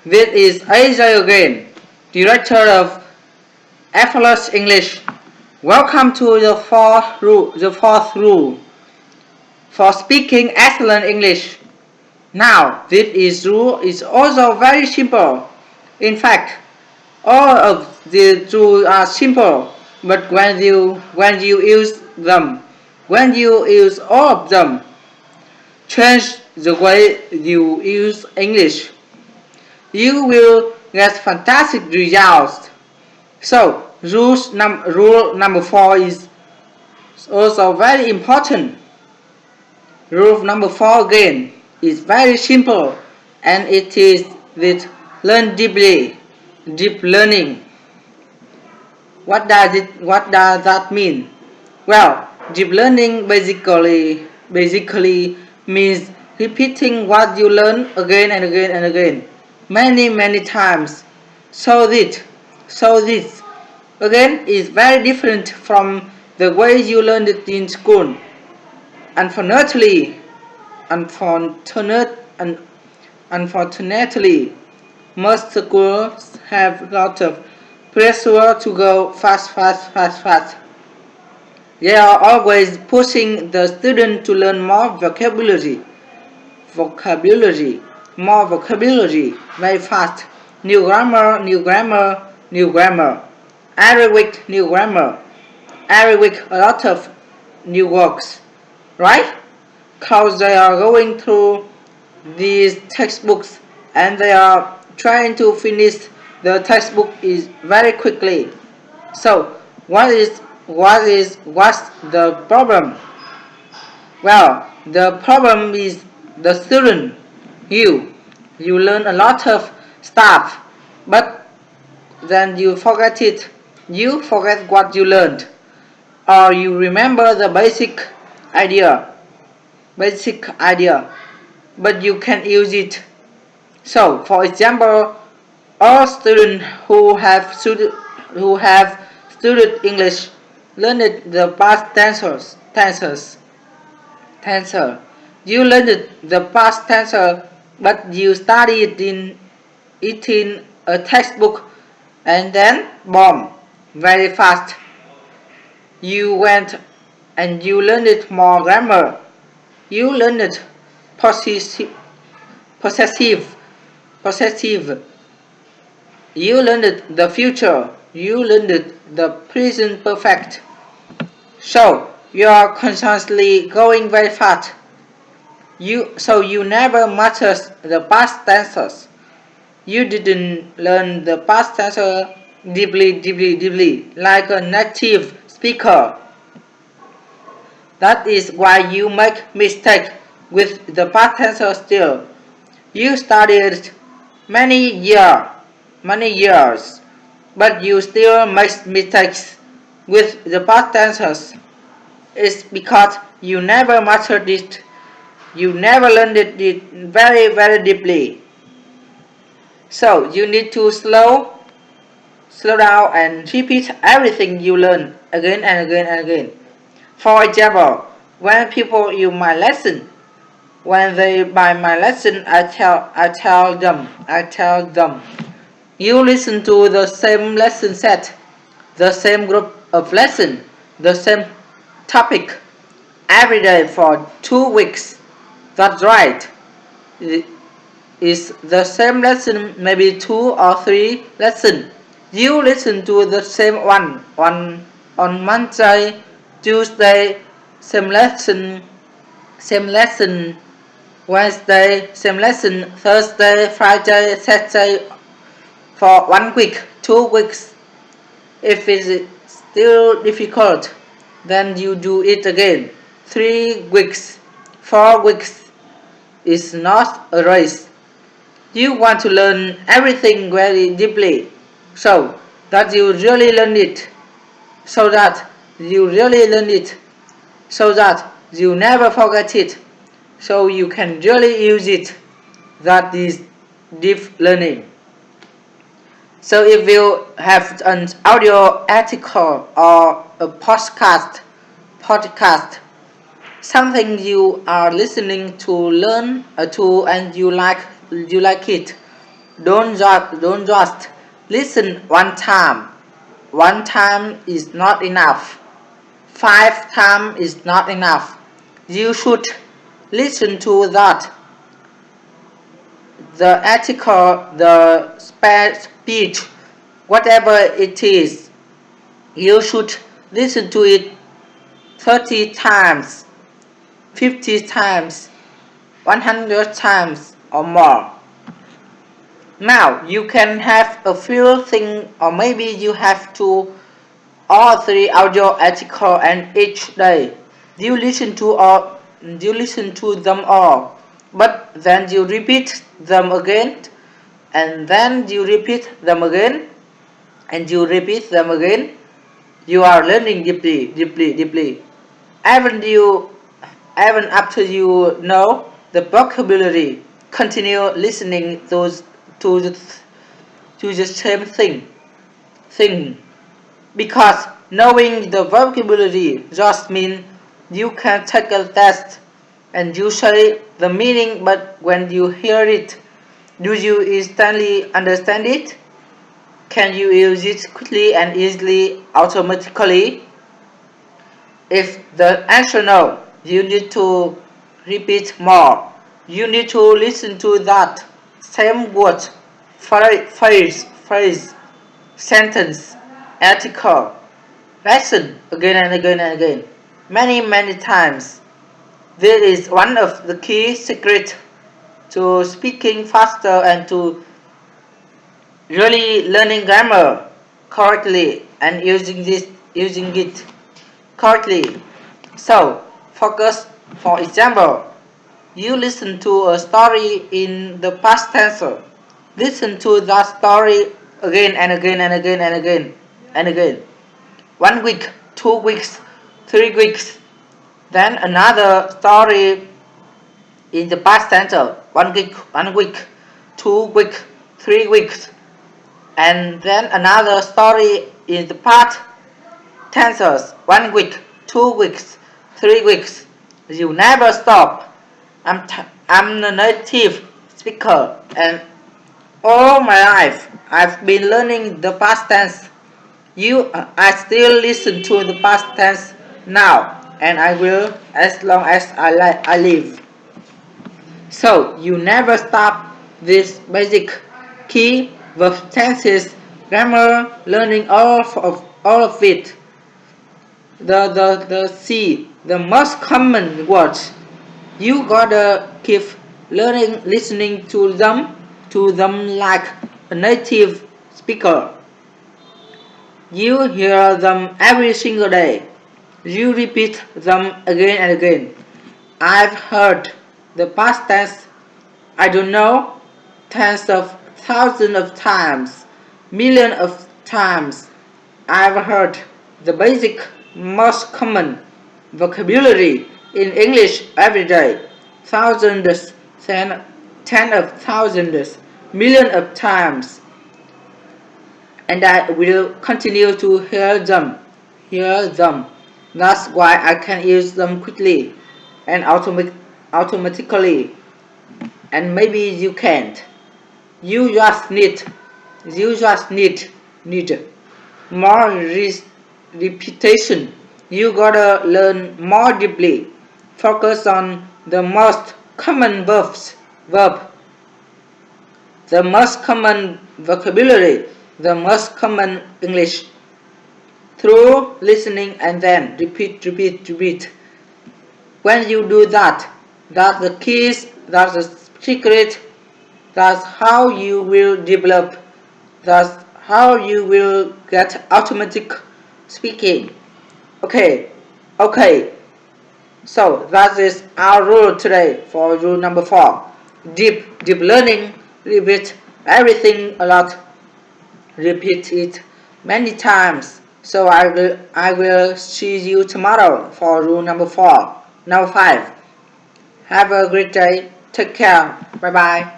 This is AJ again, Director of Effortless English. Welcome to the fourth rule for speaking excellent English. Now, this rule is also very simple. In fact, all of the rules are simple, but when you use all of them, change the way you use English, you will get fantastic results. So, rule number 4 is also very important. Rule number 4 again is very simple, and it is with learn deeply, deep learning. What does that mean? Well, deep learning basically means repeating what you learn again and again and again, many times. So this again is very different from the way you learned it in school. Unfortunately, unfortunately, most schools have a lot of pressure to go fast. They are always pushing the student to learn more vocabulary very fast. New grammar. Every week, new grammar. Every week, a lot of new works. Right? Because they are going through these textbooks and they are trying to finish the textbook is very quickly. So what's the problem? Well, the problem is the student. You learn a lot of stuff, but then you forget it. You forget what you learned, or you remember the idea, basic idea, but you can't use it. So, for example, all students who have studied English learned the past tensor. You learned the past tensor, but you studied it in a textbook, and then boom, very fast. You went and you learned more grammar. You learned possessive. You learned the future. You learned the present perfect. So you are constantly going very fast. So you never masters the past tenses. You didn't learn the past tense deeply, like a native speaker. That is why you make mistake with the past tense still. You studied many years, but you still make mistakes with the past tenses. It's because you never mastered it. You never learned it very deeply. So you need to slow down and repeat everything you learn again and again. For example, when people use my lesson, when they buy my lesson, I tell them, you listen to the same lesson set, the same group of lesson, the same topic every day for 2 weeks. That's right. It's the same lesson, maybe 2 or 3 lessons. You listen to the same one on Monday, Tuesday, same lesson, Wednesday, same lesson, Thursday, Friday, Saturday, for 1 week, 2 weeks. If it's still difficult, then you do it again. 3 weeks, 4 weeks. It's not a race. You want to learn everything very deeply, so that you really learn it, so that you never forget it, so you can really use it. That is deep learning. So if you have an audio article or a podcast, something you are listening to learn and you like it, Don't just listen one time. One time is not enough. 5 times is not enough. You should listen to that. The article, the speech, whatever it is, you should listen to it 30 times, 50 times, 100 times or more. Now you can have a few things, or maybe you have 2 or 3 audio articles and each day you listen to them all, but then you repeat them again, and then you repeat them again, and you repeat them again. You are learning deeply, deeply, deeply. Even after you know the vocabulary, continue listening to the, to the same thing. Because knowing the vocabulary just means you can take a test and you say the meaning, but when you hear it, do you instantly understand it? Can you use it quickly and easily, automatically? If the answer no, you need to repeat more. You need to listen to that same word, phrase, sentence, article, lesson again and again and again, many times. This is one of the key secrets to speaking faster and to really learning grammar correctly and using it correctly. So focus. For example, you listen to a story in the past tense. Listen to that story again and again and again and again and again. 1 week, 2 weeks, 3 weeks. Then another story in the past tense. 1 week, 2 weeks, 3 weeks. And then another story in the past tenses. 1 week, 2 weeks, 3 weeks. You never stop. I'm a native speaker, and all my life I've been learning the past tense. I still listen to the past tense now, and I will as long as I live. So you never stop this basic key verb tenses, grammar, learning all of it. The most common words, you gotta keep learning, listening to them like a native speaker. You hear them every single day. You repeat them again and again. I've heard the past tense, I don't know, tens of thousands of times, millions of times. I've heard the basic, most common vocabulary in English every day, thousands, ten of thousands, millions of times, and I will continue to hear them. That's why I can use them quickly and automatically, and maybe you can't. You just need more repetition. You gotta learn more deeply. Focus on the most common verb, the most common vocabulary, the most common English. Through listening and then repeat. When you do that, that's the keys, that's the secret, that's how you will develop, that's how you will get automatic speaking. Okay. So that is our rule today for rule number 4. Deep learning, repeat everything a lot, repeat it many times. So I will see you tomorrow for rule number 4. Now 5. Have a great day. Take care. Bye bye.